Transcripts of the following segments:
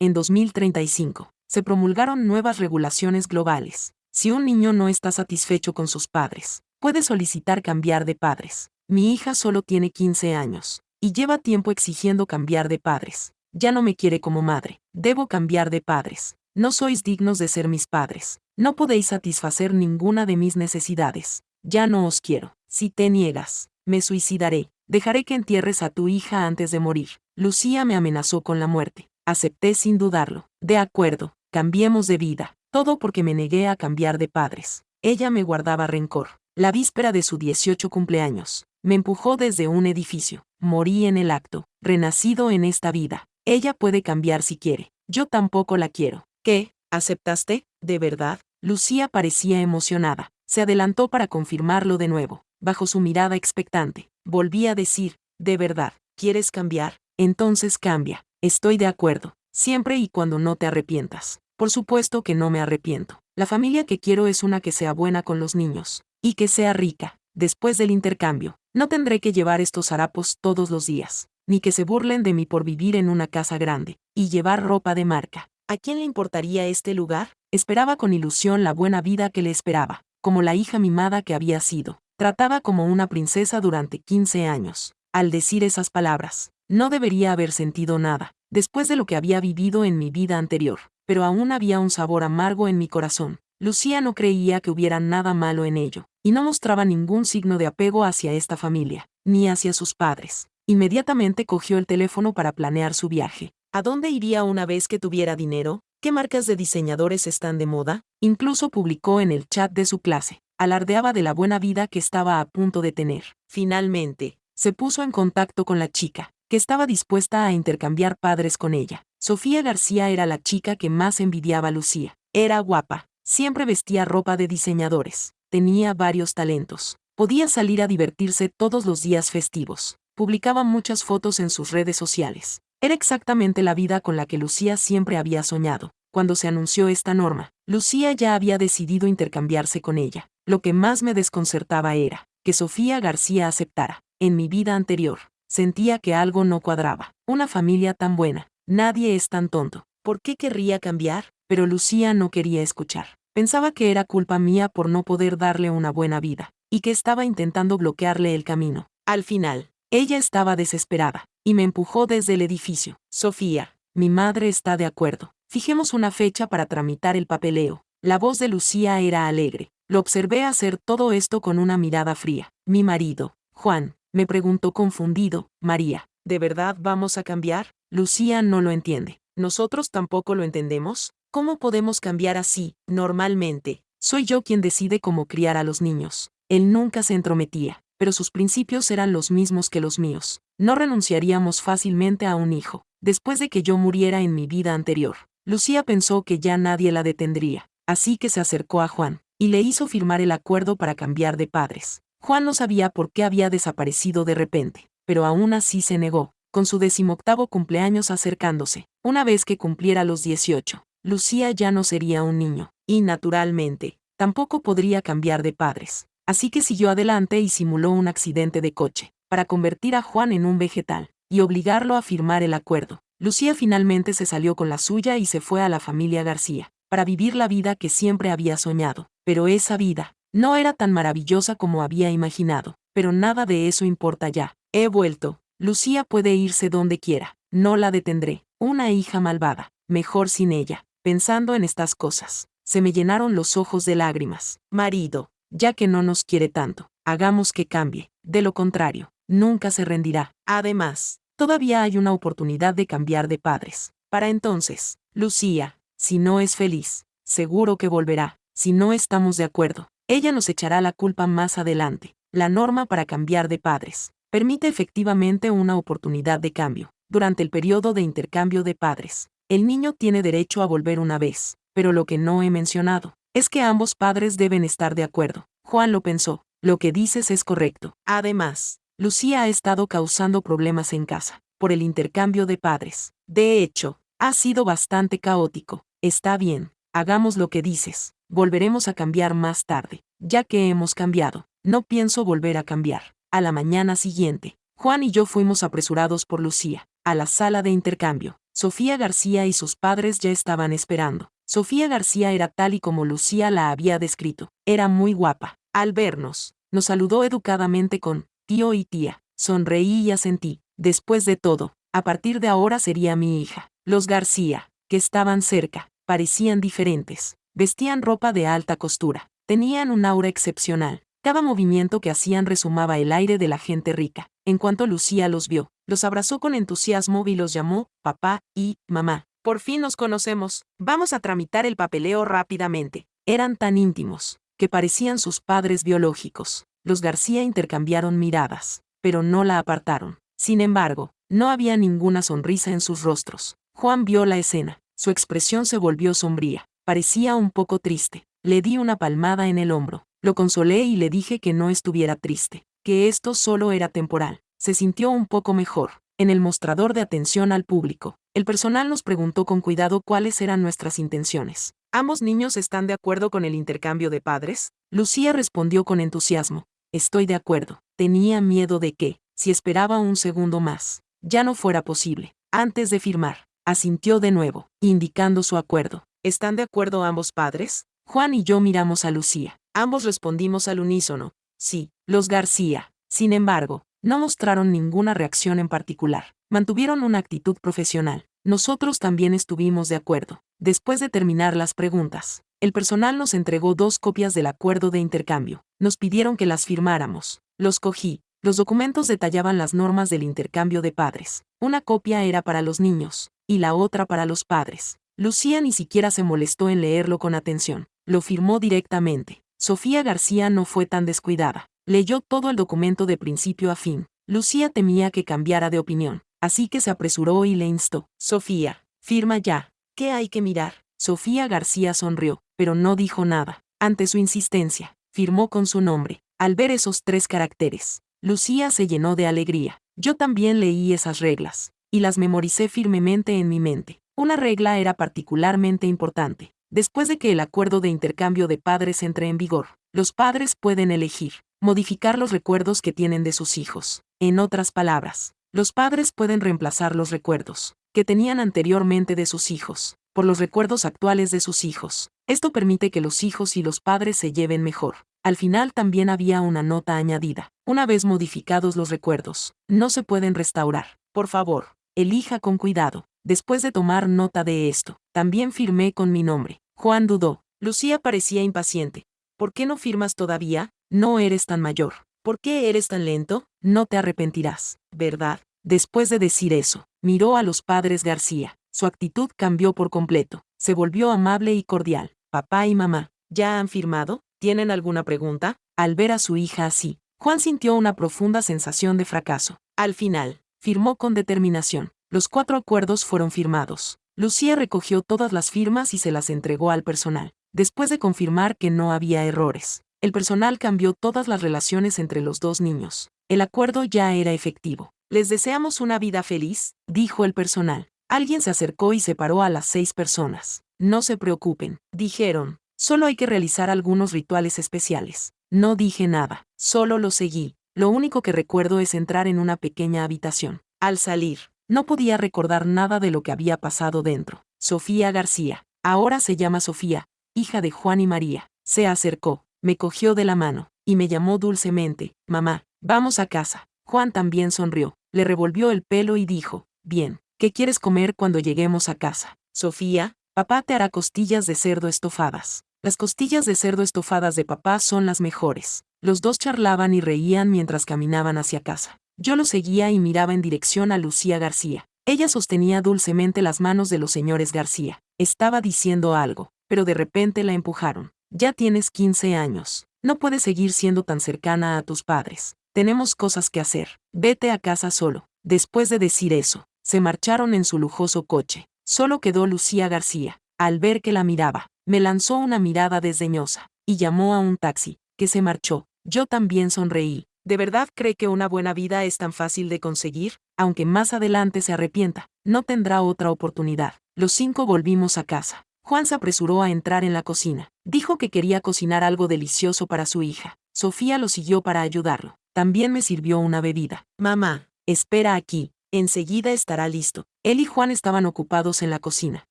En 2035, se promulgaron nuevas regulaciones globales. Si un niño no está satisfecho con sus padres, puede solicitar cambiar de padres. Mi hija solo tiene 15 años, y lleva tiempo exigiendo cambiar de padres. Ya no me quiere como madre. Debo cambiar de padres. No sois dignos de ser mis padres. No podéis satisfacer ninguna de mis necesidades. Ya no os quiero. Si te niegas, me suicidaré. Dejaré que entierres a tu hija antes de morir. Lucía me amenazó con la muerte. Acepté sin dudarlo. De acuerdo, cambiemos de vida. Todo porque me negué a cambiar de padres. Ella me guardaba rencor. La víspera de su 18 cumpleaños, me empujó desde un edificio. Morí en el acto. Renacido en esta vida. Ella puede cambiar si quiere. Yo tampoco la quiero. ¿Qué? ¿Aceptaste? ¿De verdad? Lucía parecía emocionada. Se adelantó para confirmarlo de nuevo. Bajo su mirada expectante, volví a decir, ¿de verdad? ¿Quieres cambiar? Entonces cambia. Estoy de acuerdo. Siempre y cuando no te arrepientas. Por supuesto que no me arrepiento. La familia que quiero es una que sea buena con los niños. Y que sea rica. Después del intercambio, no tendré que llevar estos harapos todos los días. Ni que se burlen de mí por vivir en una casa grande. Y llevar ropa de marca. ¿A quién le importaría este lugar? Esperaba con ilusión la buena vida que le esperaba, como la hija mimada que había sido. Trataba como una princesa durante 15 años. Al decir esas palabras, no debería haber sentido nada, después de lo que había vivido en mi vida anterior, pero aún había un sabor amargo en mi corazón. Lucía no creía que hubiera nada malo en ello, y no mostraba ningún signo de apego hacia esta familia, ni hacia sus padres. Inmediatamente cogió el teléfono para planear su viaje. ¿A dónde iría una vez que tuviera dinero? ¿Qué marcas de diseñadores están de moda? Incluso publicó en el chat de su clase. Alardeaba de la buena vida que estaba a punto de tener. Finalmente, se puso en contacto con la chica, que estaba dispuesta a intercambiar padres con ella. Sofía García era la chica que más envidiaba a Lucía. Era guapa, siempre vestía ropa de diseñadores, tenía varios talentos. Podía salir a divertirse todos los días festivos. Publicaba muchas fotos en sus redes sociales. Era exactamente la vida con la que Lucía siempre había soñado. Cuando se anunció esta norma, Lucía ya había decidido intercambiarse con ella. Lo que más me desconcertaba era que Sofía García aceptara. En mi vida anterior, sentía que algo no cuadraba. Una familia tan buena. Nadie es tan tonto. ¿Por qué querría cambiar? Pero Lucía no quería escuchar. Pensaba que era culpa mía por no poder darle una buena vida, y que estaba intentando bloquearle el camino. Al final, ella estaba desesperada, y me empujó desde el edificio. Sofía, mi madre está de acuerdo. Fijemos una fecha para tramitar el papeleo. La voz de Lucía era alegre. Lo observé hacer todo esto con una mirada fría. Mi marido, Juan, me preguntó confundido. María, ¿de verdad vamos a cambiar? Lucía no lo entiende. ¿Nosotros tampoco lo entendemos? ¿Cómo podemos cambiar así? Normalmente, soy yo quien decide cómo criar a los niños. Él nunca se entrometía, pero sus principios eran los mismos que los míos. No renunciaríamos fácilmente a un hijo. Después de que yo muriera en mi vida anterior, Lucía pensó que ya nadie la detendría, así que se acercó a Juan, y le hizo firmar el acuerdo para cambiar de padres. Juan no sabía por qué había desaparecido de repente, pero aún así se negó, con su 18º cumpleaños acercándose. Una vez que cumpliera los 18, Lucía ya no sería un niño, y naturalmente, tampoco podría cambiar de padres. Así que siguió adelante y simuló un accidente de coche, para convertir a Juan en un vegetal, y obligarlo a firmar el acuerdo. Lucía finalmente se salió con la suya y se fue a la familia García, para vivir la vida que siempre había soñado. Pero esa vida no era tan maravillosa como había imaginado. Pero nada de eso importa ya. He vuelto. Lucía puede irse donde quiera. No la detendré. Una hija malvada. Mejor sin ella. Pensando en estas cosas, se me llenaron los ojos de lágrimas. Marido, ya que no nos quiere tanto, hagamos que cambie. De lo contrario, nunca se rendirá. Además, todavía hay una oportunidad de cambiar de padres. Para entonces, Lucía, si no es feliz, seguro que volverá. Si no estamos de acuerdo, ella nos echará la culpa más adelante. La norma para cambiar de padres permite efectivamente una oportunidad de cambio. Durante el periodo de intercambio de padres, el niño tiene derecho a volver una vez, pero lo que no he mencionado es que ambos padres deben estar de acuerdo. Juan lo pensó. Lo que dices es correcto. Además, Lucía ha estado causando problemas en casa, por el intercambio de padres. De hecho, ha sido bastante caótico. Está bien, hagamos lo que dices. Volveremos a cambiar más tarde. Ya que hemos cambiado, no pienso volver a cambiar. A la mañana siguiente, Juan y yo fuimos apresurados por Lucía, a la sala de intercambio. Sofía García y sus padres ya estaban esperando. Sofía García era tal y como Lucía la había descrito. Era muy guapa. Al vernos, nos saludó educadamente con tío y tía. Sonreí y asentí. Después de todo, a partir de ahora sería mi hija. Los García, que estaban cerca, parecían diferentes. Vestían ropa de alta costura. Tenían un aura excepcional. Cada movimiento que hacían resumaba el aire de la gente rica. En cuanto Lucía los vio, los abrazó con entusiasmo y los llamó papá y mamá. Por fin nos conocemos. Vamos a tramitar el papeleo rápidamente. Eran tan íntimos, que parecían sus padres biológicos. Los García intercambiaron miradas, pero no la apartaron. Sin embargo, no había ninguna sonrisa en sus rostros. Juan vio la escena. Su expresión se volvió sombría. Parecía un poco triste. Le di una palmada en el hombro. Lo consolé y le dije que no estuviera triste, que esto solo era temporal. Se sintió un poco mejor. En el mostrador de atención al público, el personal nos preguntó con cuidado cuáles eran nuestras intenciones. ¿Ambos niños están de acuerdo con el intercambio de padres? Lucía respondió con entusiasmo. Estoy de acuerdo. Tenía miedo de que, si esperaba un segundo más, ya no fuera posible. Antes de firmar, asintió de nuevo, indicando su acuerdo. ¿Están de acuerdo ambos padres? Juan y yo miramos a Lucía. Ambos respondimos al unísono. Sí. Los García, sin embargo, no mostraron ninguna reacción en particular. Mantuvieron una actitud profesional. Nosotros también estuvimos de acuerdo. Después de terminar las preguntas, el personal nos entregó 2 copias del acuerdo de intercambio. Nos pidieron que las firmáramos. Los cogí. Los documentos detallaban las normas del intercambio de padres. Una copia era para los niños, y la otra para los padres. Lucía ni siquiera se molestó en leerlo con atención. Lo firmó directamente. Sofía García no fue tan descuidada. Leyó todo el documento de principio a fin. Lucía temía que cambiara de opinión, así que se apresuró y le instó. Sofía, firma ya. ¿Qué hay que mirar? Sofía García sonrió, pero no dijo nada. Ante su insistencia, firmó con su nombre. Al ver esos 3 caracteres, Lucía se llenó de alegría. Yo también leí esas reglas, y las memoricé firmemente en mi mente. Una regla era particularmente importante. Después de que el acuerdo de intercambio de padres entre en vigor, los padres pueden elegir modificar los recuerdos que tienen de sus hijos. En otras palabras, los padres pueden reemplazar los recuerdos que tenían anteriormente de sus hijos por los recuerdos actuales de sus hijos. Esto permite que los hijos y los padres se lleven mejor. Al final también había una nota añadida. Una vez modificados los recuerdos, no se pueden restaurar. Por favor, elija con cuidado. Después de tomar nota de esto, también firmé con mi nombre. Juan dudó. Lucía parecía impaciente. ¿Por qué no firmas todavía? No eres tan mayor. ¿Por qué eres tan lento? No te arrepentirás, ¿verdad? Después de decir eso, miró a los padres García. Su actitud cambió por completo. Se volvió amable y cordial. Papá y mamá, ¿ya han firmado? ¿Tienen alguna pregunta? Al ver a su hija así, Juan sintió una profunda sensación de fracaso. Al final, firmó con determinación. Los 4 acuerdos fueron firmados. Lucía recogió todas las firmas y se las entregó al personal. Después de confirmar que no había errores, el personal cambió todas las relaciones entre los 2 niños. El acuerdo ya era efectivo. Les deseamos una vida feliz, dijo el personal. Alguien se acercó y separó a las 6 personas. No se preocupen, dijeron. Solo hay que realizar algunos rituales especiales. No dije nada, solo lo seguí. Lo único que recuerdo es entrar en una pequeña habitación. Al salir, no podía recordar nada de lo que había pasado dentro. Sofía García, ahora se llama Sofía, hija de Juan y María, se acercó, me cogió de la mano, y me llamó dulcemente, mamá, vamos a casa. Juan también sonrió, le revolvió el pelo y dijo, bien, ¿qué quieres comer cuando lleguemos a casa? Sofía, papá te hará costillas de cerdo estofadas. Las costillas de cerdo estofadas de papá son las mejores. Los 2 charlaban y reían mientras caminaban hacia casa. Yo lo seguía y miraba en dirección a Lucía García. Ella sostenía dulcemente las manos de los señores García. Estaba diciendo algo, pero de repente la empujaron. Ya tienes 15 años. No puedes seguir siendo tan cercana a tus padres. Tenemos cosas que hacer. Vete a casa solo. Después de decir eso, se marcharon en su lujoso coche. Solo quedó Lucía García. Al ver que la miraba, me lanzó una mirada desdeñosa, y llamó a un taxi, que se marchó. Yo también sonreí. ¿De verdad cree que una buena vida es tan fácil de conseguir? Aunque más adelante se arrepienta, no tendrá otra oportunidad. Los 5 volvimos a casa. Juan se apresuró a entrar en la cocina. Dijo que quería cocinar algo delicioso para su hija. Sofía lo siguió para ayudarlo. También me sirvió una bebida. Mamá, espera aquí. enseguida estará listo. Él y Juan estaban ocupados en la cocina.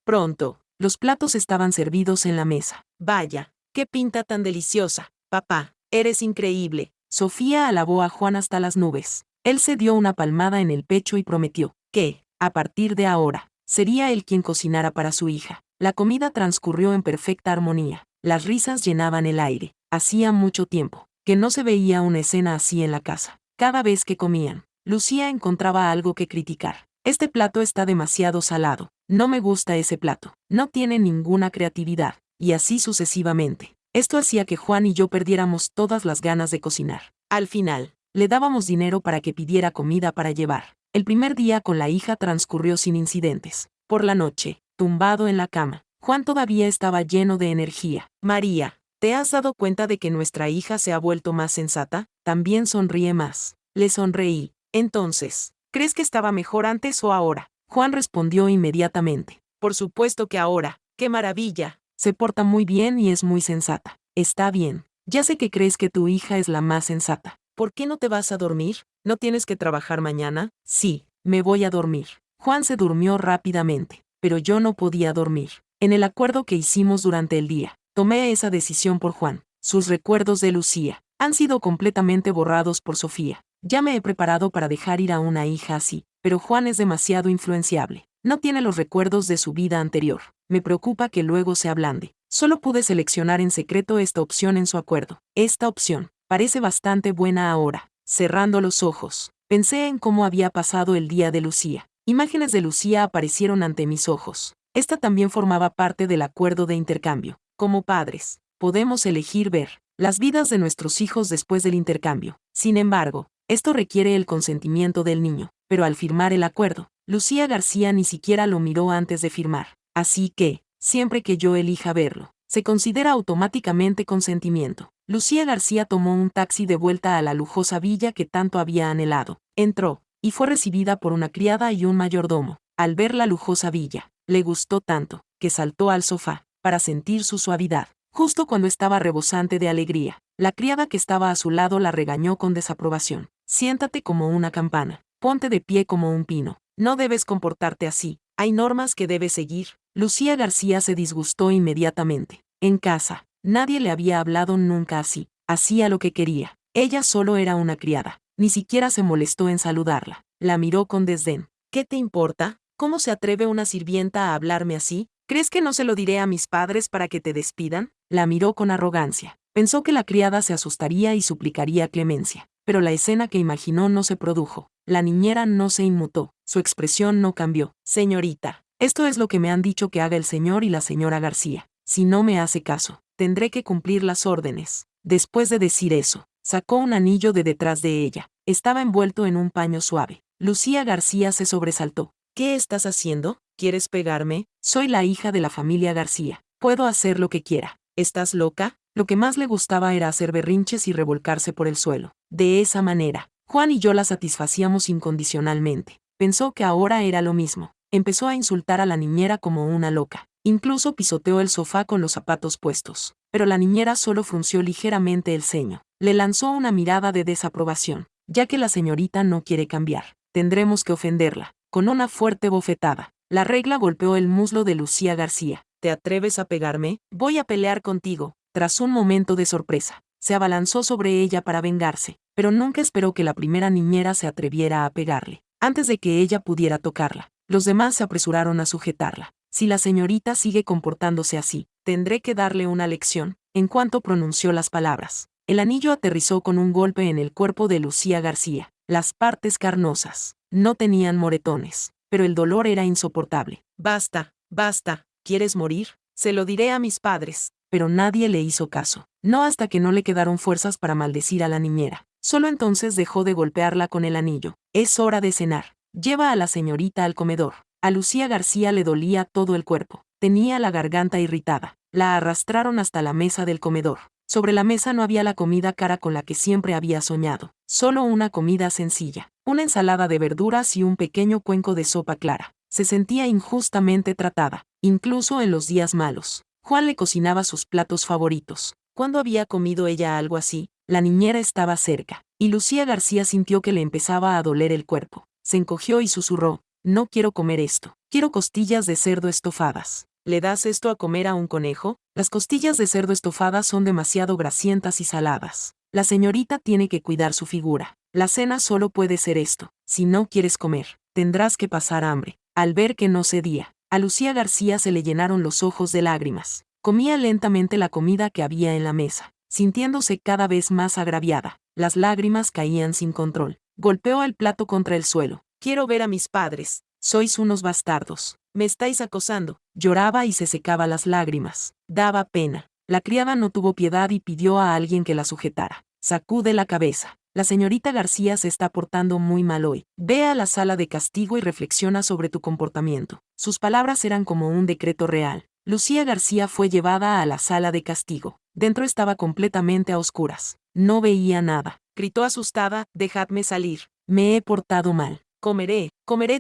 Pronto, los platos estaban servidos en la mesa. Vaya, qué pinta tan deliciosa. Papá, eres increíble. Sofía alabó a Juan hasta las nubes. Él se dio una palmada en el pecho y prometió que, a partir de ahora, sería él quien cocinara para su hija. La comida transcurrió en perfecta armonía. Las risas llenaban el aire. Hacía mucho tiempo que no se veía una escena así en la casa. Cada vez que comían, Lucía encontraba algo que criticar. Este plato está demasiado salado. No me gusta ese plato. No tiene ninguna creatividad. Y así sucesivamente. Esto hacía que Juan y yo perdiéramos todas las ganas de cocinar. Al final, le dábamos dinero para que pidiera comida para llevar. El primer día con la hija transcurrió sin incidentes. Por la noche, tumbado en la cama, Juan todavía estaba lleno de energía. María, ¿te has dado cuenta de que nuestra hija se ha vuelto más sensata? También sonríe más. Le sonreí. Entonces, ¿crees que estaba mejor antes o ahora? Juan respondió inmediatamente. Por supuesto que ahora. ¡Qué maravilla! Se porta muy bien y es muy sensata. Está bien. Ya sé que crees que tu hija es la más sensata. ¿Por qué no te vas a dormir? ¿No tienes que trabajar mañana? Sí, me voy a dormir. Juan se durmió rápidamente, pero yo no podía dormir. En el acuerdo que hicimos durante el día, tomé esa decisión por Juan. Sus recuerdos de Lucía han sido completamente borrados por Sofía. Ya me he preparado para dejar ir a una hija así, pero Juan es demasiado influenciable. No tiene los recuerdos de su vida anterior. Me preocupa que luego se ablande. Solo pude seleccionar en secreto esta opción en su acuerdo. Esta opción parece bastante buena ahora. Cerrando los ojos, pensé en cómo había pasado el día de Lucía. Imágenes de Lucía aparecieron ante mis ojos. Esta también formaba parte del acuerdo de intercambio. Como padres, podemos elegir ver las vidas de nuestros hijos después del intercambio. Sin embargo, esto requiere el consentimiento del niño. Pero al firmar el acuerdo, Lucía García ni siquiera lo miró antes de firmar. Así que, siempre que yo elija verlo, se considera automáticamente consentimiento. Lucía García tomó un taxi de vuelta a la lujosa villa que tanto había anhelado. Entró, y fue recibida por una criada y un mayordomo. Al ver la lujosa villa, le gustó tanto, que saltó al sofá, para sentir su suavidad. Justo cuando estaba rebosante de alegría, la criada que estaba a su lado la regañó con desaprobación. Siéntate como una campana, ponte de pie como un pino. No debes comportarte así, hay normas que debes seguir. Lucía García se disgustó inmediatamente. En casa, nadie le había hablado nunca así. Hacía lo que quería. Ella solo era una criada. Ni siquiera se molestó en saludarla. La miró con desdén. ¿Qué te importa? ¿Cómo se atreve una sirvienta a hablarme así? ¿Crees que no se lo diré a mis padres para que te despidan? La miró con arrogancia. Pensó que la criada se asustaría y suplicaría clemencia. Pero la escena que imaginó no se produjo. La niñera no se inmutó. Su expresión no cambió. Señorita, esto es lo que me han dicho que haga el señor y la señora García. Si no me hace caso, tendré que cumplir las órdenes. Después de decir eso, sacó un anillo de detrás de ella. Estaba envuelto en un paño suave. Lucía García se sobresaltó. ¿Qué estás haciendo? ¿Quieres pegarme? Soy la hija de la familia García. Puedo hacer lo que quiera. ¿Estás loca? Lo que más le gustaba era hacer berrinches y revolcarse por el suelo. De esa manera, Juan y yo la satisfacíamos incondicionalmente. Pensó que ahora era lo mismo. Empezó a insultar a la niñera como una loca. Incluso pisoteó el sofá con los zapatos puestos. Pero la niñera solo frunció ligeramente el ceño. Le lanzó una mirada de desaprobación. Ya que la señorita no quiere cambiar, tendremos que ofenderla. Con una fuerte bofetada, la regla golpeó el muslo de Lucía García. ¿Te atreves a pegarme? Voy a pelear contigo. Tras un momento de sorpresa, se abalanzó sobre ella para vengarse, pero nunca esperó que la primera niñera se atreviera a pegarle. Antes de que ella pudiera tocarla, los demás se apresuraron a sujetarla. Si la señorita sigue comportándose así, tendré que darle una lección. En cuanto pronunció las palabras, el anillo aterrizó con un golpe en el cuerpo de Lucía García. Las partes carnosas no tenían moretones, pero el dolor era insoportable. Basta, basta, ¿quieres morir? Se lo diré a mis padres. Pero nadie le hizo caso. No hasta que no le quedaron fuerzas para maldecir a la niñera. Solo entonces dejó de golpearla con el anillo. Es hora de cenar. Lleva a la señorita al comedor. A Lucía García le dolía todo el cuerpo. Tenía la garganta irritada. La arrastraron hasta la mesa del comedor. Sobre la mesa no había la comida cara con la que siempre había soñado. Solo una comida sencilla. Una ensalada de verduras y un pequeño cuenco de sopa clara. Se sentía injustamente tratada, incluso en los días malos. Juan le cocinaba sus platos favoritos. ¿Cuándo había comido ella algo así? La niñera estaba cerca, y Lucía García sintió que le empezaba a doler el cuerpo. se encogió y susurró, no quiero comer esto, quiero costillas de cerdo estofadas. ¿Le das esto a comer a un conejo? Las costillas de cerdo estofadas son demasiado grasientas y saladas. La señorita tiene que cuidar su figura. La cena solo puede ser esto. Si no quieres comer, tendrás que pasar hambre. Al ver que no cedía, a Lucía García se le llenaron los ojos de lágrimas. Comía lentamente la comida que había en la mesa, sintiéndose cada vez más agraviada. Las lágrimas caían sin control. Golpeó el plato contra el suelo. Quiero ver a mis padres. Sois unos bastardos. Me estáis acosando. Lloraba y se secaba las lágrimas. Daba pena. La criada no tuvo piedad y pidió a alguien que la sujetara. Sacude la cabeza. La señorita García se está portando muy mal hoy. Ve a la sala de castigo y reflexiona sobre tu comportamiento. Sus palabras eran como un decreto real. Lucía García fue llevada a la sala de castigo. Dentro estaba completamente a oscuras. No veía nada. Gritó asustada, dejadme salir. Me he portado mal. Comeré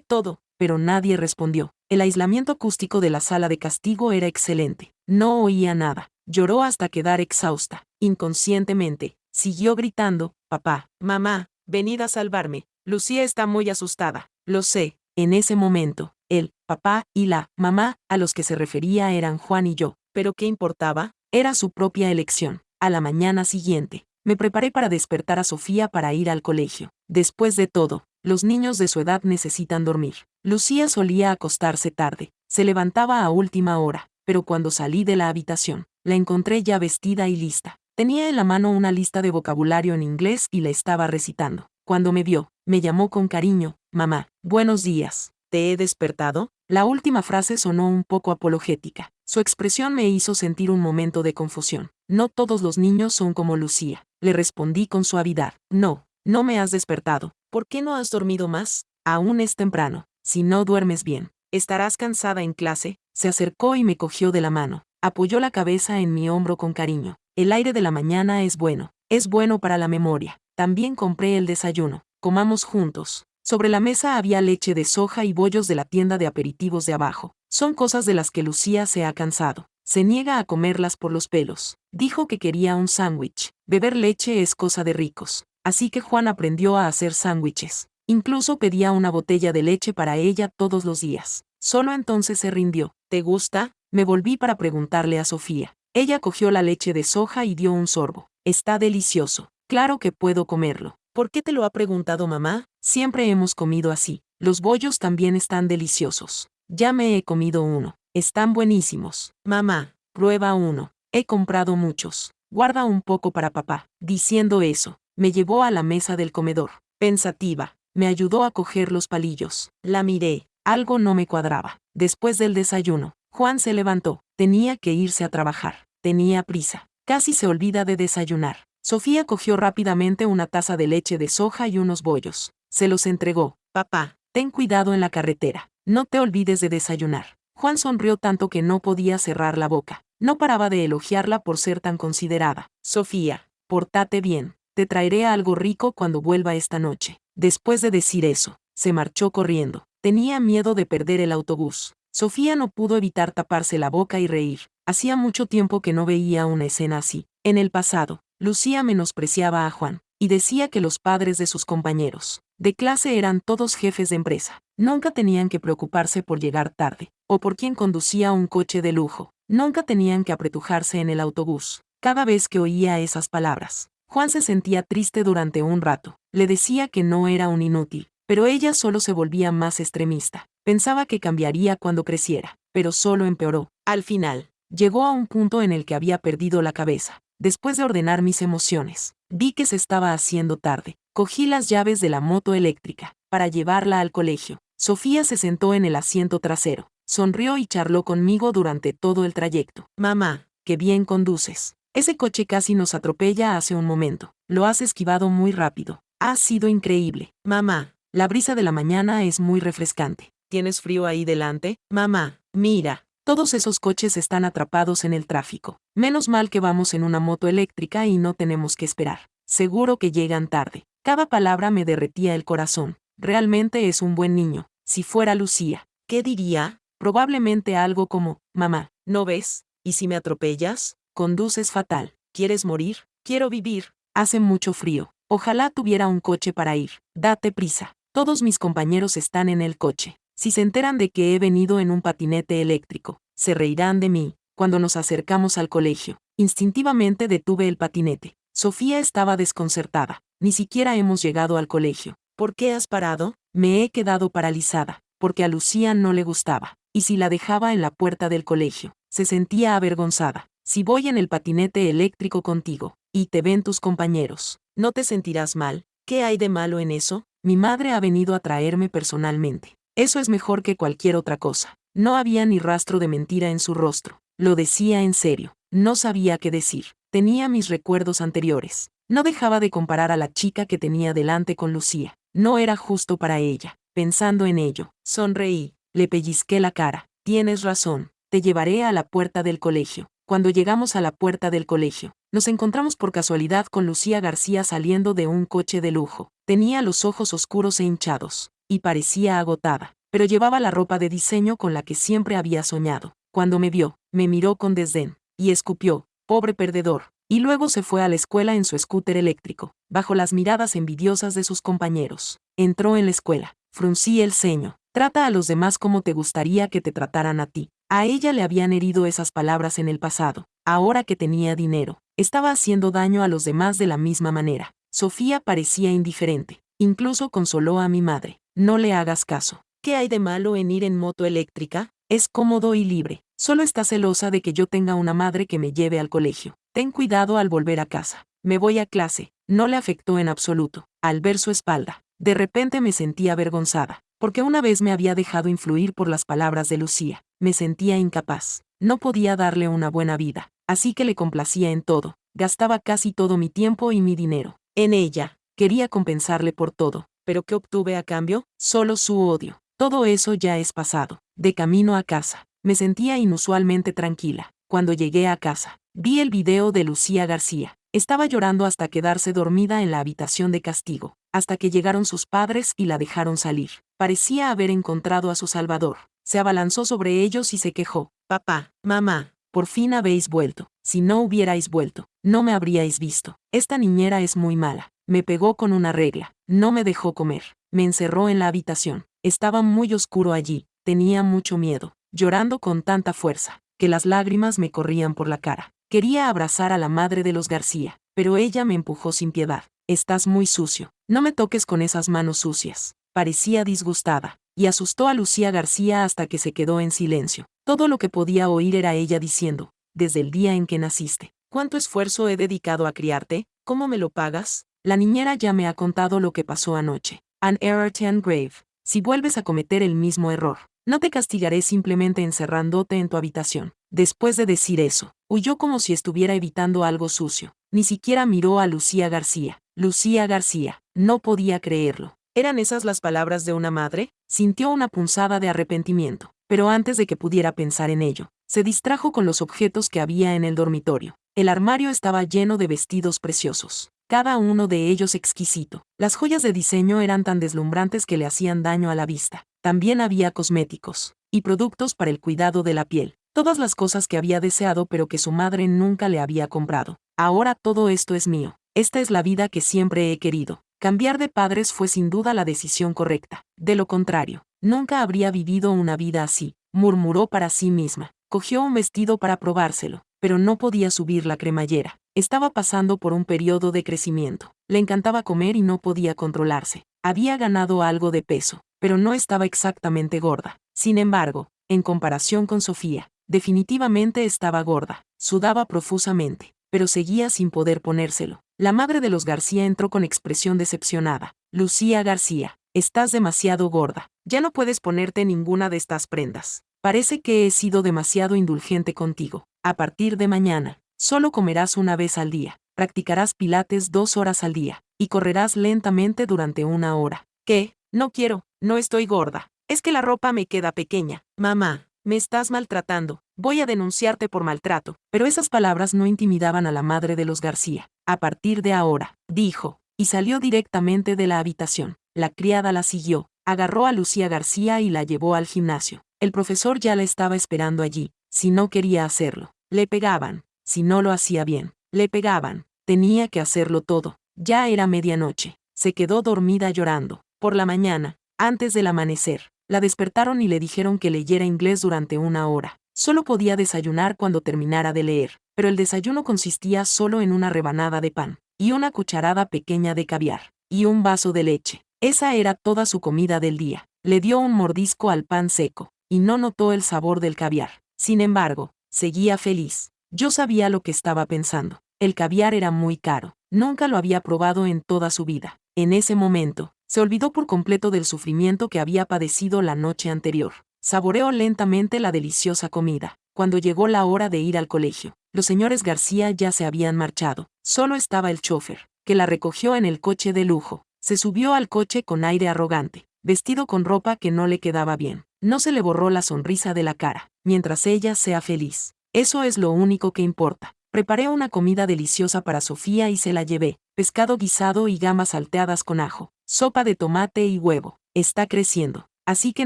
todo. Pero nadie respondió. El aislamiento acústico de la sala de castigo era excelente. No oía nada. Lloró hasta quedar exhausta. Inconscientemente, siguió gritando, papá, mamá, venid a salvarme. Lucía está muy asustada. Lo sé. En ese momento, el papá y la mamá a los que se refería eran Juan y yo. ¿Pero qué importaba? Era su propia elección. A la mañana siguiente, me preparé para despertar a Sofía para ir al colegio. Después de todo, los niños de su edad necesitan dormir. Lucía solía acostarse tarde, se levantaba a última hora, pero cuando salí de la habitación, la encontré ya vestida y lista. Tenía en la mano una lista de vocabulario en inglés y la estaba recitando. Cuando me vio, me llamó con cariño, mamá, buenos días. ¿Te he despertado? La última frase sonó un poco apologética. Su expresión me hizo sentir un momento de confusión. No todos los niños son como Lucía. Le respondí con suavidad. No, no me has despertado. ¿Por qué no has dormido más? Aún es temprano. Si no duermes bien, estarás cansada en clase. Se acercó y me cogió de la mano. Apoyó la cabeza en mi hombro con cariño. El aire de la mañana es bueno para la memoria. También compré el desayuno. Comamos juntos. Sobre la mesa había leche de soja y bollos de la tienda de aperitivos de abajo. Son cosas de las que Lucía se ha cansado. Se niega a comerlas por los pelos. Dijo que quería un sándwich. Beber leche es cosa de ricos. Así que Juan aprendió a hacer sándwiches. Incluso pedía una botella de leche para ella todos los días. Solo entonces se rindió. ¿Te gusta? Me volví para preguntarle a Sofía. Ella cogió la leche de soja y dio un sorbo. Está delicioso. Claro que puedo comerlo. ¿Por qué te lo ha preguntado mamá? Siempre hemos comido así. Los bollos también están deliciosos. Ya me he comido uno. Están buenísimos. Mamá, prueba uno. He comprado muchos. Guarda un poco para papá. Diciendo eso, me llevó a la mesa del comedor. Pensativa, me ayudó a coger los palillos. La miré. Algo no me cuadraba. Después del desayuno, Juan se levantó. Tenía que irse a trabajar. Tenía prisa. Casi se olvida de desayunar. Sofía cogió rápidamente una taza de leche de soja y unos bollos. Se los entregó. Papá, ten cuidado en la carretera. No te olvides de desayunar. Juan sonrió tanto que no podía cerrar la boca. No paraba de elogiarla por ser tan considerada. Sofía, pórtate bien. Te traeré algo rico cuando vuelva esta noche. Después de decir eso, se marchó corriendo. Tenía miedo de perder el autobús. Sofía no pudo evitar taparse la boca y reír. Hacía mucho tiempo que no veía una escena así. En el pasado, Lucía menospreciaba a Juan, y decía que los padres de sus compañeros de clase eran todos jefes de empresa. Nunca tenían que preocuparse por llegar tarde, o por quién conducía un coche de lujo. Nunca tenían que apretujarse en el autobús. Cada vez que oía esas palabras, Juan se sentía triste durante un rato. Le decía que no era un inútil, pero ella solo se volvía más extremista. Pensaba que cambiaría cuando creciera, pero solo empeoró. Al final, llegó a un punto en el que había perdido la cabeza. Después de ordenar mis emociones, vi que se estaba haciendo tarde. Cogí las llaves de la moto eléctrica para llevarla al colegio. Sofía se sentó en el asiento trasero, sonrió y charló conmigo durante todo el trayecto. Mamá, qué bien conduces. Ese coche casi nos atropella hace un momento. Lo has esquivado muy rápido. Ha sido increíble. Mamá, la brisa de la mañana es muy refrescante. ¿Tienes frío ahí delante? Mamá, mira. Todos esos coches están atrapados en el tráfico. Menos mal que vamos en una moto eléctrica y no tenemos que esperar. Seguro que llegan tarde. Cada palabra me derretía el corazón. Realmente es un buen niño. Si fuera Lucía, ¿qué diría? Probablemente algo como, mamá, ¿no ves? ¿Y si me atropellas? Conduces fatal. ¿Quieres morir? Quiero vivir. Hace mucho frío. Ojalá tuviera un coche para ir. Date prisa. Todos mis compañeros están en el coche. Si se enteran de que he venido en un patinete eléctrico, se reirán de mí. Cuando nos acercamos al colegio, instintivamente detuve el patinete. Sofía estaba desconcertada. Ni siquiera hemos llegado al colegio. ¿Por qué has parado? Me he quedado paralizada, porque a Lucía no le gustaba. Y si la dejaba en la puerta del colegio, se sentía avergonzada. Si voy en el patinete eléctrico contigo, y te ven tus compañeros, ¿no te sentirás mal? ¿Qué hay de malo en eso? Mi madre ha venido a traerme personalmente. Eso es mejor que cualquier otra cosa. No había ni rastro de mentira en su rostro. Lo decía en serio. No sabía qué decir. Tenía mis recuerdos anteriores. No dejaba de comparar a la chica que tenía delante con Lucía. No era justo para ella. Pensando en ello, sonreí. Le pellizqué la cara. Tienes razón. Te llevaré a la puerta del colegio. Cuando llegamos a la puerta del colegio, nos encontramos por casualidad con Lucía García saliendo de un coche de lujo. Tenía los ojos oscuros e hinchados, y parecía agotada, pero llevaba la ropa de diseño con la que siempre había soñado. Cuando me vio, me miró con desdén, y escupió, pobre perdedor, y luego se fue a la escuela en su scooter eléctrico, bajo las miradas envidiosas de sus compañeros. Entró en la escuela, fruncí el ceño. Trata a los demás como te gustaría que te trataran a ti. A ella le habían herido esas palabras en el pasado. Ahora que tenía dinero, estaba haciendo daño a los demás de la misma manera. Sofía parecía indiferente. Incluso consoló a mi madre. No le hagas caso. ¿Qué hay de malo en ir en moto eléctrica? Es cómodo y libre. Solo está celosa de que yo tenga una madre que me lleve al colegio. Ten cuidado al volver a casa. Me voy a clase. No le afectó en absoluto. Al ver su espalda, de repente me sentí avergonzada, porque una vez me había dejado influir por las palabras de Lucía. Me sentía incapaz. No podía darle una buena vida, así que le complacía en todo. Gastaba casi todo mi tiempo y mi dinero en ella. Quería compensarle por todo, pero ¿qué obtuve a cambio? Solo su odio. Todo eso ya es pasado. De camino a casa, me sentía inusualmente tranquila. Cuando llegué a casa, vi el video de Lucía García. Estaba llorando hasta quedarse dormida en la habitación de castigo, hasta que llegaron sus padres y la dejaron salir. Parecía haber encontrado a su salvador. Se abalanzó sobre ellos y se quejó. Papá, mamá, por fin habéis vuelto. Si no hubierais vuelto, no me habríais visto. Esta niñera es muy mala. Me pegó con una regla. No me dejó comer. Me encerró en la habitación. Estaba muy oscuro allí. Tenía mucho miedo. Llorando con tanta fuerza, que las lágrimas me corrían por la cara. Quería abrazar a la madre de los García, pero ella me empujó sin piedad. Estás muy sucio. No me toques con esas manos sucias. Parecía disgustada, y asustó a Lucía García hasta que se quedó en silencio. Todo lo que podía oír era ella diciendo, desde el día en que naciste. ¿Cuánto esfuerzo he dedicado a criarte? ¿Cómo me lo pagas? La niñera ya me ha contado lo que pasó anoche. An error tan grave. Si vuelves a cometer el mismo error, no te castigaré simplemente encerrándote en tu habitación. Después de decir eso, huyó como si estuviera evitando algo sucio. Ni siquiera miró a Lucía García. Lucía García. No podía creerlo. ¿Eran esas las palabras de una madre? Sintió una punzada de arrepentimiento, pero antes de que pudiera pensar en ello, se distrajo con los objetos que había en el dormitorio. El armario estaba lleno de vestidos preciosos, cada uno de ellos exquisito. Las joyas de diseño eran tan deslumbrantes que le hacían daño a la vista. También había cosméticos y productos para el cuidado de la piel. Todas las cosas que había deseado pero que su madre nunca le había comprado. Ahora todo esto es mío. Esta es la vida que siempre he querido. Cambiar de padres fue sin duda la decisión correcta. De lo contrario, nunca habría vivido una vida así, murmuró para sí misma. Cogió un vestido para probárselo, pero no podía subir la cremallera. Estaba pasando por un periodo de crecimiento. Le encantaba comer y no podía controlarse. Había ganado algo de peso, pero no estaba exactamente gorda. Sin embargo, en comparación con Sofía, definitivamente estaba gorda. Sudaba profusamente, pero seguía sin poder ponérselo. La madre de los García entró con expresión decepcionada. Lucía García, estás demasiado gorda. Ya no puedes ponerte ninguna de estas prendas. Parece que he sido demasiado indulgente contigo. A partir de mañana, solo comerás una vez al día. Practicarás pilates 2 horas al día, y correrás lentamente durante 1 hora. ¿Qué? No quiero, no estoy gorda. Es que la ropa me queda pequeña. Mamá, me estás maltratando. Voy a denunciarte por maltrato. Pero esas palabras no intimidaban a la madre de los García. A partir de ahora, dijo, y salió directamente de la habitación. La criada la siguió, agarró a Lucía García y la llevó al gimnasio. El profesor ya la estaba esperando allí. Si no quería hacerlo, le pegaban. Si no lo hacía bien, le pegaban. Tenía que hacerlo todo. Ya era medianoche. Se quedó dormida llorando. Por la mañana, antes del amanecer, la despertaron y le dijeron que leyera inglés durante 1 hora. Solo podía desayunar cuando terminara de leer, pero el desayuno consistía solo en una rebanada de pan, y una cucharada pequeña de caviar, y un vaso de leche. Esa era toda su comida del día. Le dio un mordisco al pan seco, y no notó el sabor del caviar. Sin embargo, seguía feliz. Yo sabía lo que estaba pensando. El caviar era muy caro. Nunca lo había probado en toda su vida. En ese momento, se olvidó por completo del sufrimiento que había padecido la noche anterior. Saboreó lentamente la deliciosa comida. Cuando llegó la hora de ir al colegio, los señores García ya se habían marchado. Solo estaba el chofer, que la recogió en el coche de lujo. Se subió al coche con aire arrogante, vestido con ropa que no le quedaba bien. No se le borró la sonrisa de la cara. Mientras ella sea feliz. Eso es lo único que importa. Preparé una comida deliciosa para Sofía y se la llevé. Pescado guisado y gambas salteadas con ajo. Sopa de tomate y huevo. Está creciendo, así que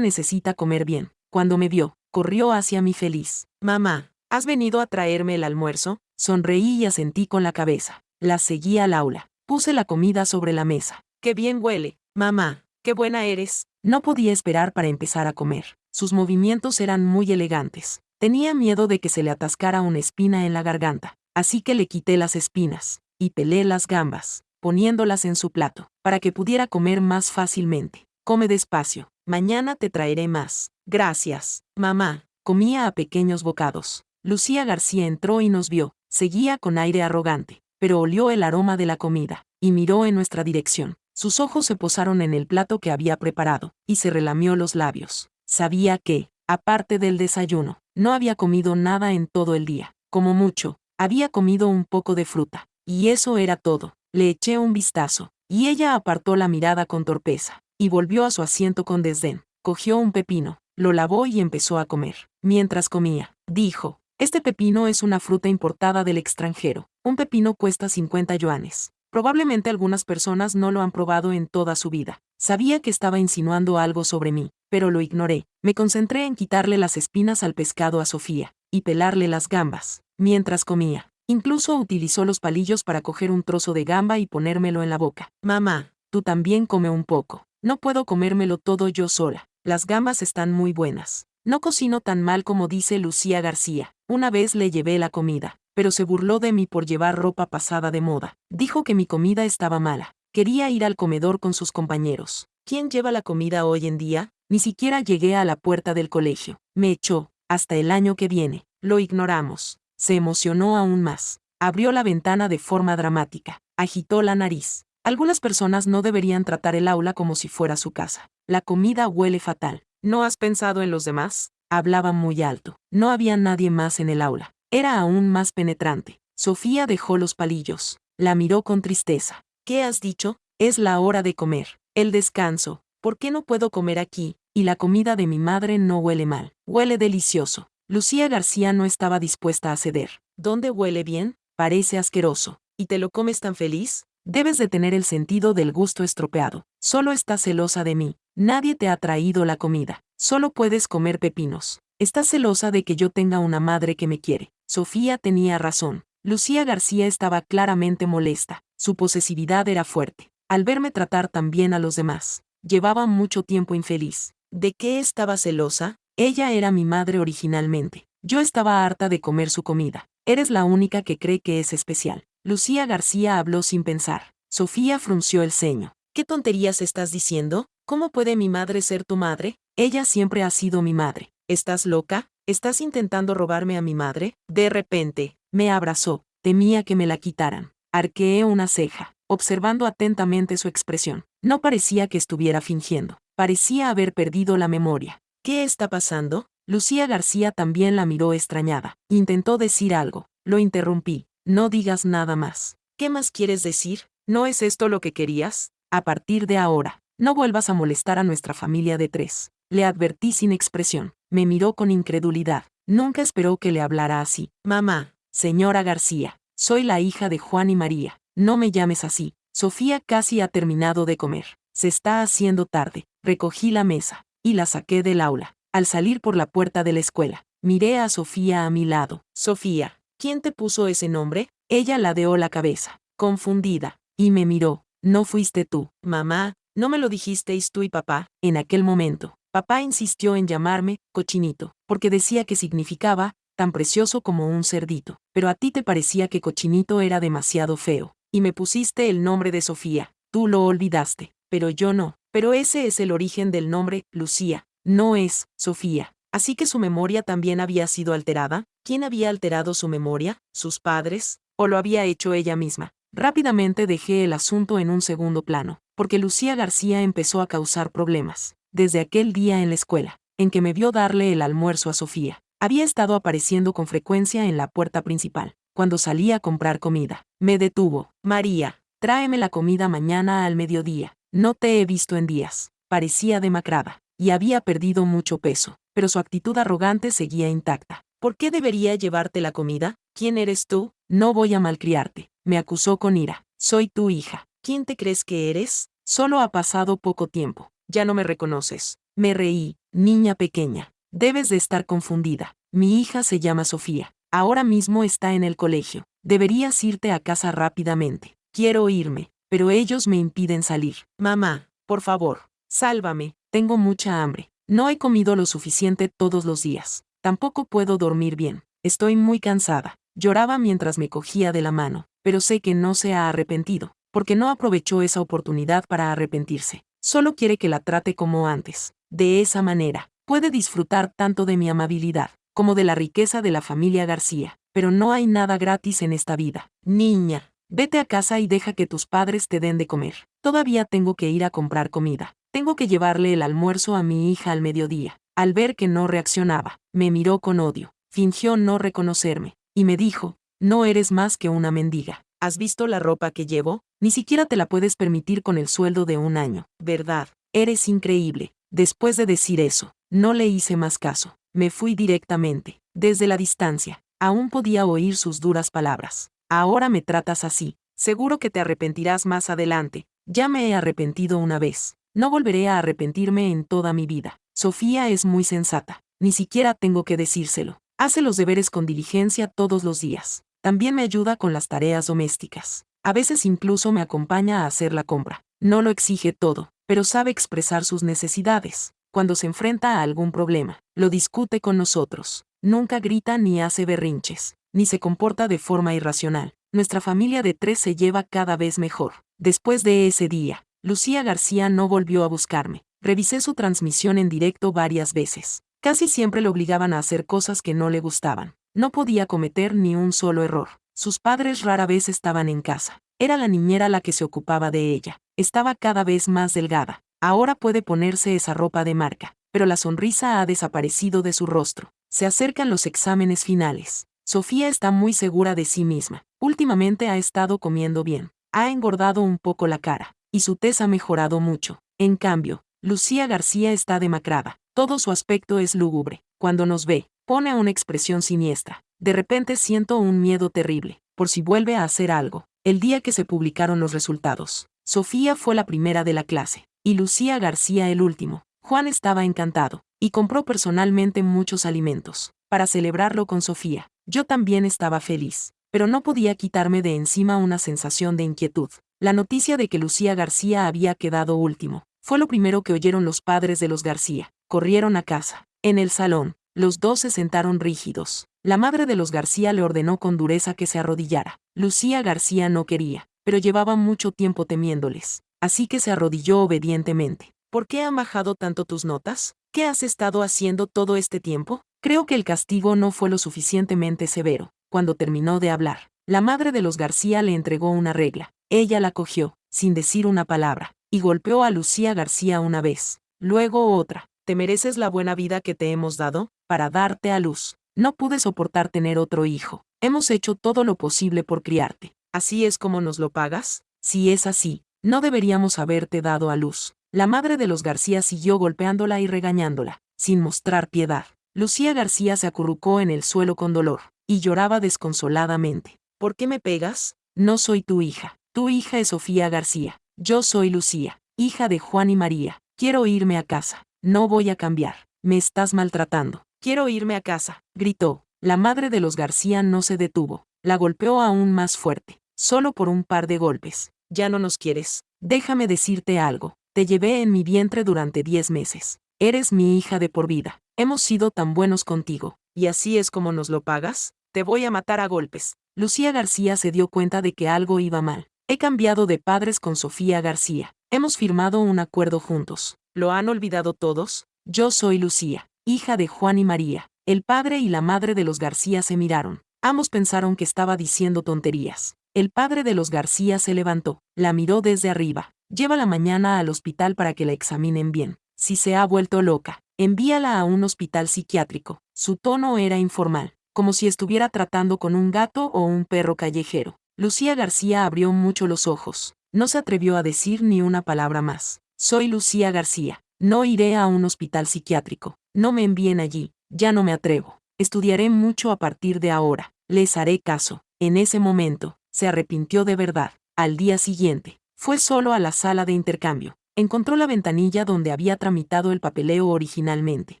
necesita comer bien. Cuando me vio, corrió hacia mí feliz. Mamá, ¿has venido a traerme el almuerzo? Sonreí y asentí con la cabeza. La seguí al aula. Puse la comida sobre la mesa. ¡Qué bien huele! Mamá, ¡qué buena eres! No podía esperar para empezar a comer. Sus movimientos eran muy elegantes. Tenía miedo de que se le atascara una espina en la garganta, así que le quité las espinas, y pelé las gambas, poniéndolas en su plato, para que pudiera comer más fácilmente. Come despacio, mañana te traeré más. Gracias, mamá. Comía a pequeños bocados. Lucía García entró y nos vio, seguía con aire arrogante, pero olió el aroma de la comida, y miró en nuestra dirección. Sus ojos se posaron en el plato que había preparado, y se relamió los labios. Sabía que, aparte del desayuno, no había comido nada en todo el día. Como mucho, había comido un poco de fruta. Y eso era todo. Le eché un vistazo, y ella apartó la mirada con torpeza, y volvió a su asiento con desdén. Cogió un pepino, lo lavó y empezó a comer. Mientras comía, dijo, este pepino es una fruta importada del extranjero. Un pepino cuesta 50 yuanes. Probablemente algunas personas no lo han probado en toda su vida. Sabía que estaba insinuando algo sobre mí, pero lo ignoré. Me concentré en quitarle las espinas al pescado a Sofía, y pelarle las gambas, mientras comía. Incluso utilizó los palillos para coger un trozo de gamba y ponérmelo en la boca. Mamá, tú también come un poco. No puedo comérmelo todo yo sola. Las gambas están muy buenas. No cocino tan mal como dice Lucía García. Una vez le llevé la comida, pero se burló de mí por llevar ropa pasada de moda. Dijo que mi comida estaba mala. Quería ir al comedor con sus compañeros. ¿Quién lleva la comida hoy en día? Ni siquiera llegué a la puerta del colegio. Me echó. Hasta el año que viene. Lo ignoramos. Se emocionó aún más. Abrió la ventana de forma dramática. Agitó la nariz. Algunas personas no deberían tratar el aula como si fuera su casa. La comida huele fatal. ¿No has pensado en los demás? Hablaba muy alto. No había nadie más en el aula. Era aún más penetrante. Sofía dejó los palillos. La miró con tristeza. ¿Qué has dicho? Es la hora de comer. El descanso. ¿Por qué no puedo comer aquí? Y la comida de mi madre no huele mal. Huele delicioso. Lucía García no estaba dispuesta a ceder. ¿Dónde huele bien? Parece asqueroso. ¿Y te lo comes tan feliz? Debes de tener el sentido del gusto estropeado. Solo estás celosa de mí. Nadie te ha traído la comida. Solo puedes comer pepinos. Estás celosa de que yo tenga una madre que me quiere. Sofía tenía razón. Lucía García estaba claramente molesta. Su posesividad era fuerte. Al verme tratar tan bien a los demás, llevaba mucho tiempo infeliz. ¿De qué estaba celosa? Ella era mi madre originalmente. Yo estaba harta de comer su comida. Eres la única que cree que es especial. Lucía García habló sin pensar. Sofía frunció el ceño. ¿Qué tonterías estás diciendo? ¿Cómo puede mi madre ser tu madre? Ella siempre ha sido mi madre. ¿Estás loca? ¿Estás intentando robarme a mi madre? De repente, me abrazó. Temía que me la quitaran. Arqueé una ceja, observando atentamente su expresión. No parecía que estuviera fingiendo. Parecía haber perdido la memoria. ¿Qué está pasando? Lucía García también la miró extrañada. Intentó decir algo. Lo interrumpí. No digas nada más. ¿Qué más quieres decir? ¿No es esto lo que querías? A partir de ahora, no vuelvas a molestar a nuestra familia de 3. Le advertí sin expresión. Me miró con incredulidad. Nunca esperó que le hablara así. Mamá, señora García, soy la hija de Juan y María. No me llames así. Sofía casi ha terminado de comer. Se está haciendo tarde. Recogí la mesa y la saqué del aula. Al salir por la puerta de la escuela, miré a Sofía a mi lado. Sofía, ¿quién te puso ese nombre? Ella ladeó la cabeza, confundida, y me miró. No fuiste tú, mamá. ¿No me lo dijisteis tú y papá? En aquel momento, papá insistió en llamarme Cochinito, porque decía que significaba tan precioso como un cerdito. Pero a ti te parecía que Cochinito era demasiado feo, y me pusiste el nombre de Sofía. Tú lo olvidaste, pero yo no. Pero ese es el origen del nombre, Lucía, no es Sofía. Así que su memoria también había sido alterada. ¿Quién había alterado su memoria? ¿Sus padres? ¿O lo había hecho ella misma? Rápidamente dejé el asunto en un segundo plano, porque Lucía García empezó a causar problemas. Desde aquel día en la escuela, en que me vio darle el almuerzo a Sofía, había estado apareciendo con frecuencia en la puerta principal. Cuando salí a comprar comida, me detuvo. María, tráeme la comida mañana al mediodía. No te he visto en días. Parecía demacrada, y había perdido mucho peso, pero su actitud arrogante seguía intacta. ¿Por qué debería llevarte la comida? ¿Quién eres tú? No voy a malcriarte, me acusó con ira. Soy tu hija. ¿Quién te crees que eres? Solo ha pasado poco tiempo. Ya no me reconoces. Me reí. Niña pequeña. Debes de estar confundida. Mi hija se llama Sofía. Ahora mismo está en el colegio. Deberías irte a casa rápidamente. Quiero irme, pero ellos me impiden salir. Mamá, por favor, sálvame. Tengo mucha hambre. No he comido lo suficiente todos los días. Tampoco puedo dormir bien. Estoy muy cansada. Lloraba mientras me cogía de la mano, pero sé que no se ha arrepentido, porque no aprovechó esa oportunidad para arrepentirse. Solo quiere que la trate como antes. De esa manera, puede disfrutar tanto de mi amabilidad, como de la riqueza de la familia García. Pero no hay nada gratis en esta vida. Niña, vete a casa y deja que tus padres te den de comer. Todavía tengo que ir a comprar comida. Tengo que llevarle el almuerzo a mi hija al mediodía. Al ver que no reaccionaba, me miró con odio. Fingió no reconocerme, y me dijo, no eres más que una mendiga. ¿Has visto la ropa que llevo? Ni siquiera te la puedes permitir con el sueldo de un año. ¿Verdad? Eres increíble. Después de decir eso, no le hice más caso. Me fui directamente. Desde la distancia, aún podía oír sus duras palabras. Ahora me tratas así. Seguro que te arrepentirás más adelante. Ya me he arrepentido una vez. No volveré a arrepentirme en toda mi vida. Sofía es muy sensata. Ni siquiera tengo que decírselo. Hace los deberes con diligencia todos los días. También me ayuda con las tareas domésticas. A veces incluso me acompaña a hacer la compra. No lo exige todo, pero sabe expresar sus necesidades. Cuando se enfrenta a algún problema, lo discute con nosotros. Nunca grita ni hace berrinches, ni se comporta de forma irracional. Nuestra familia de 3 se lleva cada vez mejor. Después de ese día, Lucía García no volvió a buscarme. Revisé su transmisión en directo varias veces. Casi siempre le obligaban a hacer cosas que no le gustaban. No podía cometer ni un solo error. Sus padres rara vez estaban en casa. Era la niñera la que se ocupaba de ella. Estaba cada vez más delgada. Ahora puede ponerse esa ropa de marca, pero la sonrisa ha desaparecido de su rostro. Se acercan los exámenes finales. Sofía está muy segura de sí misma. Últimamente ha estado comiendo bien. Ha engordado un poco la cara, y su tez ha mejorado mucho. En cambio, Lucía García está demacrada. Todo su aspecto es lúgubre. Cuando nos ve, pone una expresión siniestra. De repente siento un miedo terrible, por si vuelve a hacer algo. El día que se publicaron los resultados, Sofía fue la primera de la clase, y Lucía García el último. Juan estaba encantado, y compró personalmente muchos alimentos, para celebrarlo con Sofía. Yo también estaba feliz, pero no podía quitarme de encima una sensación de inquietud. La noticia de que Lucía García había quedado último, fue lo primero que oyeron los padres de los García. Corrieron a casa. En el salón, los dos se sentaron rígidos. La madre de los García le ordenó con dureza que se arrodillara. Lucía García no quería, pero llevaba mucho tiempo temiéndoles, así que se arrodilló obedientemente. ¿Por qué han bajado tanto tus notas? ¿Qué has estado haciendo todo este tiempo? Creo que el castigo no fue lo suficientemente severo. Cuando terminó de hablar, la madre de los García le entregó una regla. Ella la cogió, sin decir una palabra, y golpeó a Lucía García una vez, luego otra. ¿Te mereces la buena vida que te hemos dado? Para darte a luz. No pude soportar tener otro hijo. Hemos hecho todo lo posible por criarte. ¿Así es como nos lo pagas? Si es así, no deberíamos haberte dado a luz. La madre de los García siguió golpeándola y regañándola, sin mostrar piedad. Lucía García se acurrucó en el suelo con dolor, y lloraba desconsoladamente. ¿Por qué me pegas? No soy tu hija. Tu hija es Sofía García. Yo soy Lucía, hija de Juan y María. Quiero irme a casa. No voy a cambiar. Me estás maltratando. Quiero irme a casa, gritó. La madre de los García no se detuvo. La golpeó aún más fuerte, solo por un par de golpes. Ya no nos quieres. Déjame decirte algo. Te llevé en mi vientre durante 10 meses. Eres mi hija de por vida. Hemos sido tan buenos contigo. ¿Y así es como nos lo pagas? Te voy a matar a golpes. Lucía García se dio cuenta de que algo iba mal. He cambiado de padres con Sofía García. Hemos firmado un acuerdo juntos. ¿Lo han olvidado todos? Yo soy Lucía, hija de Juan y María. El padre y la madre de los García se miraron. Ambos pensaron que estaba diciendo tonterías. El padre de los García se levantó, la miró desde arriba. Llévala mañana al hospital para que la examinen bien. Si se ha vuelto loca, envíala a un hospital psiquiátrico. Su tono era informal, como si estuviera tratando con un gato o un perro callejero. Lucía García abrió mucho los ojos. No se atrevió a decir ni una palabra más. Soy Lucía García. No iré a un hospital psiquiátrico. No me envíen allí. Ya no me atrevo. Estudiaré mucho a partir de ahora. Les haré caso. En ese momento, se arrepintió de verdad. Al día siguiente, fue solo a la sala de intercambio. Encontró la ventanilla donde había tramitado el papeleo originalmente.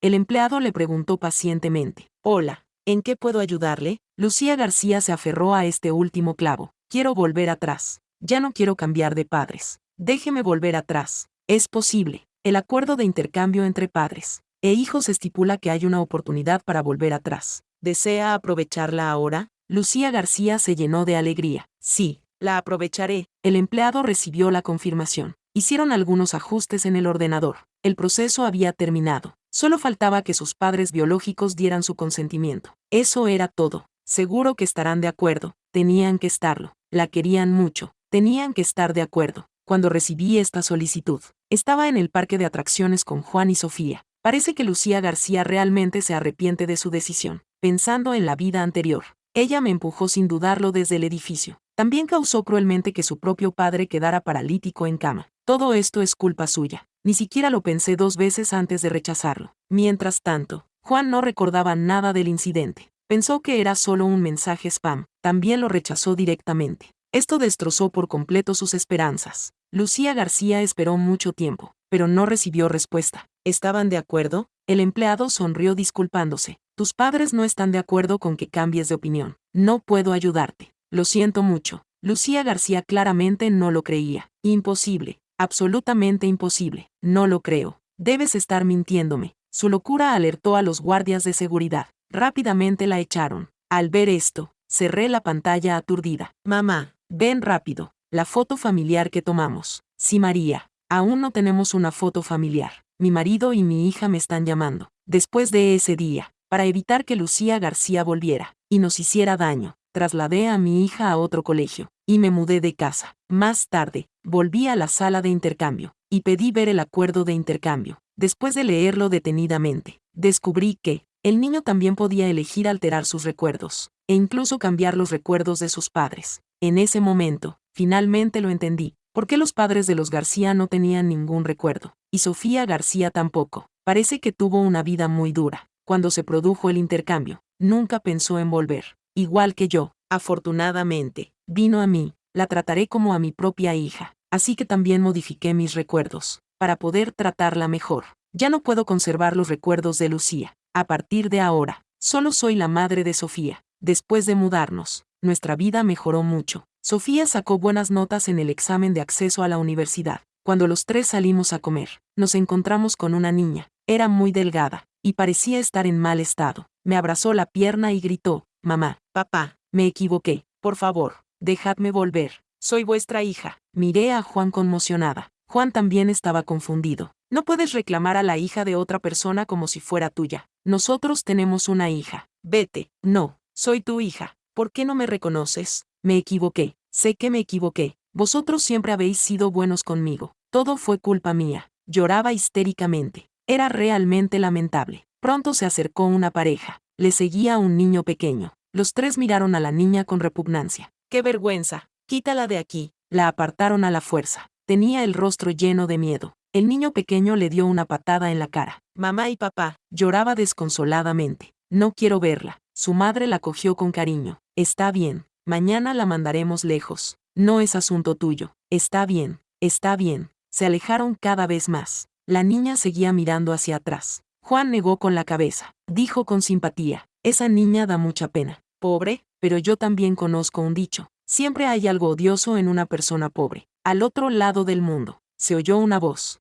El empleado le preguntó pacientemente: «Hola, ¿en qué puedo ayudarle?». Lucía García se aferró a este último clavo. «Quiero volver atrás. Ya no quiero cambiar de padres. Déjeme volver atrás». Es posible. El acuerdo de intercambio entre padres e hijos estipula que hay una oportunidad para volver atrás. ¿Desea aprovecharla ahora? Lucía García se llenó de alegría. Sí, la aprovecharé. El empleado recibió la confirmación. Hicieron algunos ajustes en el ordenador. El proceso había terminado. Solo faltaba que sus padres biológicos dieran su consentimiento. Eso era todo. Seguro que estarán de acuerdo. Tenían que estarlo. La querían mucho. Tenían que estar de acuerdo. Cuando recibí esta solicitud, estaba en el parque de atracciones con Juan y Sofía. Parece que Lucía García realmente se arrepiente de su decisión. Pensando en la vida anterior, ella me empujó sin dudarlo desde el edificio. También causó cruelmente que su propio padre quedara paralítico en cama. Todo esto es culpa suya. Ni siquiera lo pensé 2 veces antes de rechazarlo. Mientras tanto, Juan no recordaba nada del incidente. Pensó que era solo un mensaje spam. También lo rechazó directamente. Esto destrozó por completo sus esperanzas. Lucía García esperó mucho tiempo, pero no recibió respuesta. ¿Estaban de acuerdo? El empleado sonrió disculpándose. Tus padres no están de acuerdo con que cambies de opinión. No puedo ayudarte. Lo siento mucho. Lucía García claramente no lo creía. Imposible. Absolutamente imposible. No lo creo. Debes estar mintiéndome. Su locura alertó a los guardias de seguridad. Rápidamente la echaron. Al ver esto, cerré la pantalla aturdida. Mamá, ven rápido. La foto familiar que tomamos. Sí, María. Aún no tenemos una foto familiar. Mi marido y mi hija me están llamando. Después de ese día, para evitar que Lucía García volviera y nos hiciera daño, trasladé a mi hija a otro colegio y me mudé de casa. Más tarde, volví a la sala de intercambio y pedí ver el acuerdo de intercambio. Después de leerlo detenidamente, descubrí que el niño también podía elegir alterar sus recuerdos e incluso cambiar los recuerdos de sus padres. En ese momento, finalmente lo entendí. ¿Por qué los padres de los García no tenían ningún recuerdo? Y Sofía García tampoco. Parece que tuvo una vida muy dura. Cuando se produjo el intercambio, nunca pensó en volver. Igual que yo, afortunadamente, vino a mí. La trataré como a mi propia hija. Así que también modifiqué mis recuerdos, para poder tratarla mejor. Ya no puedo conservar los recuerdos de Lucía. A partir de ahora, solo soy la madre de Sofía. Después de mudarnos, nuestra vida mejoró mucho. Sofía sacó buenas notas en el examen de acceso a la universidad. Cuando los 3 salimos a comer, nos encontramos con una niña. Era muy delgada, y parecía estar en mal estado. Me abrazó la pierna y gritó: «Mamá, papá, me equivoqué. Por favor, dejadme volver. Soy vuestra hija». Miré a Juan conmocionada. Juan también estaba confundido. No puedes reclamar a la hija de otra persona como si fuera tuya. Nosotros tenemos una hija. Vete. No, soy tu hija. ¿Por qué no me reconoces? Me equivoqué. Sé que me equivoqué. Vosotros siempre habéis sido buenos conmigo. Todo fue culpa mía. Lloraba histéricamente. Era realmente lamentable. Pronto se acercó una pareja. Le seguía un niño pequeño. Los 3 miraron a la niña con repugnancia. ¡Qué vergüenza! Quítala de aquí. La apartaron a la fuerza. Tenía el rostro lleno de miedo. El niño pequeño le dio una patada en la cara. Mamá y papá. Lloraba desconsoladamente. No quiero verla. Su madre la cogió con cariño. Está bien. Mañana la mandaremos lejos. No es asunto tuyo. Está bien. Está bien. Se alejaron cada vez más. La niña seguía mirando hacia atrás. Juan negó con la cabeza. Dijo con simpatía: «Esa niña da mucha pena. Pobre, pero yo también conozco un dicho. Siempre hay algo odioso en una persona pobre. Al otro lado del mundo. se oyó una voz.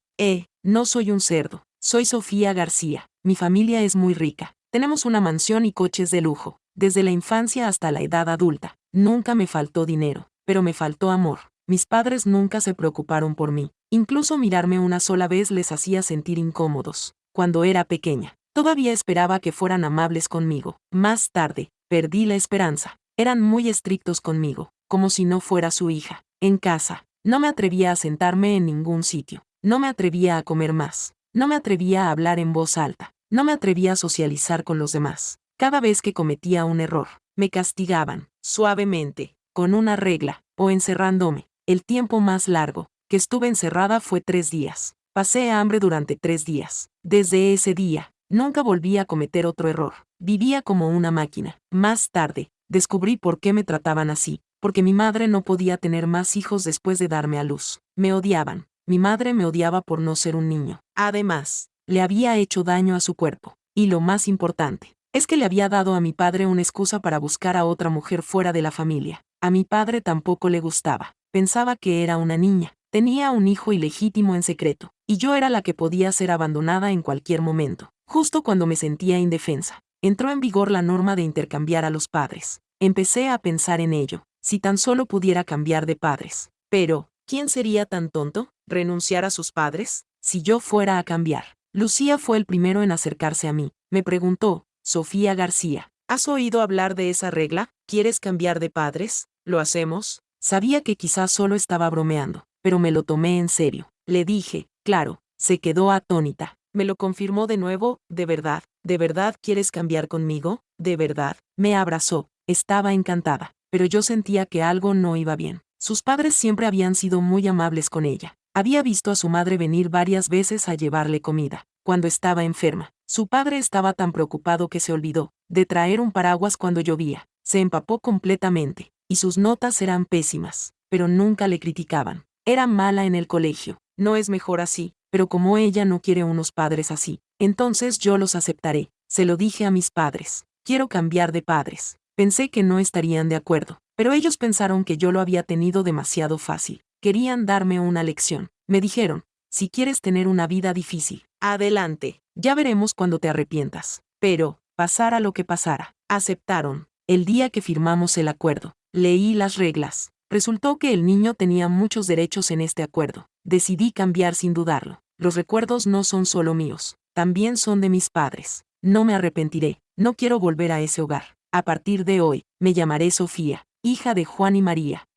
No soy un cerdo. Soy Sofía García. Mi familia es muy rica. Tenemos una mansión y coches de lujo. Desde la infancia hasta la edad adulta. Nunca me faltó dinero, pero me faltó amor. Mis padres nunca se preocuparon por mí. Incluso mirarme una sola vez les hacía sentir incómodos. Cuando era pequeña, todavía esperaba que fueran amables conmigo. Más tarde, perdí la esperanza. Eran muy estrictos conmigo, como si no fuera su hija. En casa, no me atrevía a sentarme en ningún sitio. No me atrevía a comer más. No me atrevía a hablar en voz alta. No me atrevía a socializar con los demás. Cada vez que cometía un error, me castigaban, suavemente, con una regla, o encerrándome. El tiempo más largo que estuve encerrada fue 3 días. Pasé hambre durante 3 días. Desde ese día, nunca volví a cometer otro error. Vivía como una máquina. Más tarde, descubrí por qué me trataban así. Porque mi madre no podía tener más hijos después de darme a luz. Me odiaban. Mi madre me odiaba por no ser un niño. Además, le había hecho daño a su cuerpo. Y lo más importante, es que le había dado a mi padre una excusa para buscar a otra mujer fuera de la familia. A mi padre tampoco le gustaba. Pensaba que era una niña. Tenía un hijo ilegítimo en secreto. Y yo era la que podía ser abandonada en cualquier momento. Justo cuando me sentía indefensa, entró en vigor la norma de intercambiar a los padres. Empecé a pensar en ello. Si tan solo pudiera cambiar de padres. Pero, ¿quién sería tan tonto? ¿Renunciar a sus padres? Si yo fuera a cambiar. Lucía fue el primero en acercarse a mí. Me preguntó, Sofía García, ¿has oído hablar de esa regla? ¿Quieres cambiar de padres? ¿Lo hacemos? Sabía que quizás solo estaba bromeando, pero me lo tomé en serio. Le dije, claro. Se quedó atónita. Me lo confirmó de nuevo, ¿de verdad quieres cambiar conmigo? ¿De verdad? Me abrazó. Estaba encantada, pero yo sentía que algo no iba bien. Sus padres siempre habían sido muy amables con ella. Había visto a su madre venir varias veces a llevarle comida. Cuando estaba enferma, su padre estaba tan preocupado que se olvidó de traer un paraguas cuando llovía. Se empapó completamente, y sus notas eran pésimas, pero nunca le criticaban. Era mala en el colegio. No es mejor así, pero como ella no quiere unos padres así, entonces yo los aceptaré. Se lo dije a mis padres. Quiero cambiar de padres. Pensé que no estarían de acuerdo, pero ellos pensaron que yo lo había tenido demasiado fácil. Querían darme una lección. Me dijeron, si quieres tener una vida difícil, adelante, ya veremos cuando te arrepientas. Pero, pasara lo que pasara, aceptaron. El día que firmamos el acuerdo, leí las reglas. Resultó que el niño tenía muchos derechos en este acuerdo. Decidí cambiar sin dudarlo. Los recuerdos no son solo míos, también son de mis padres. No me arrepentiré, no quiero volver a ese hogar. A partir de hoy, me llamaré Sofía, hija de Juan y María.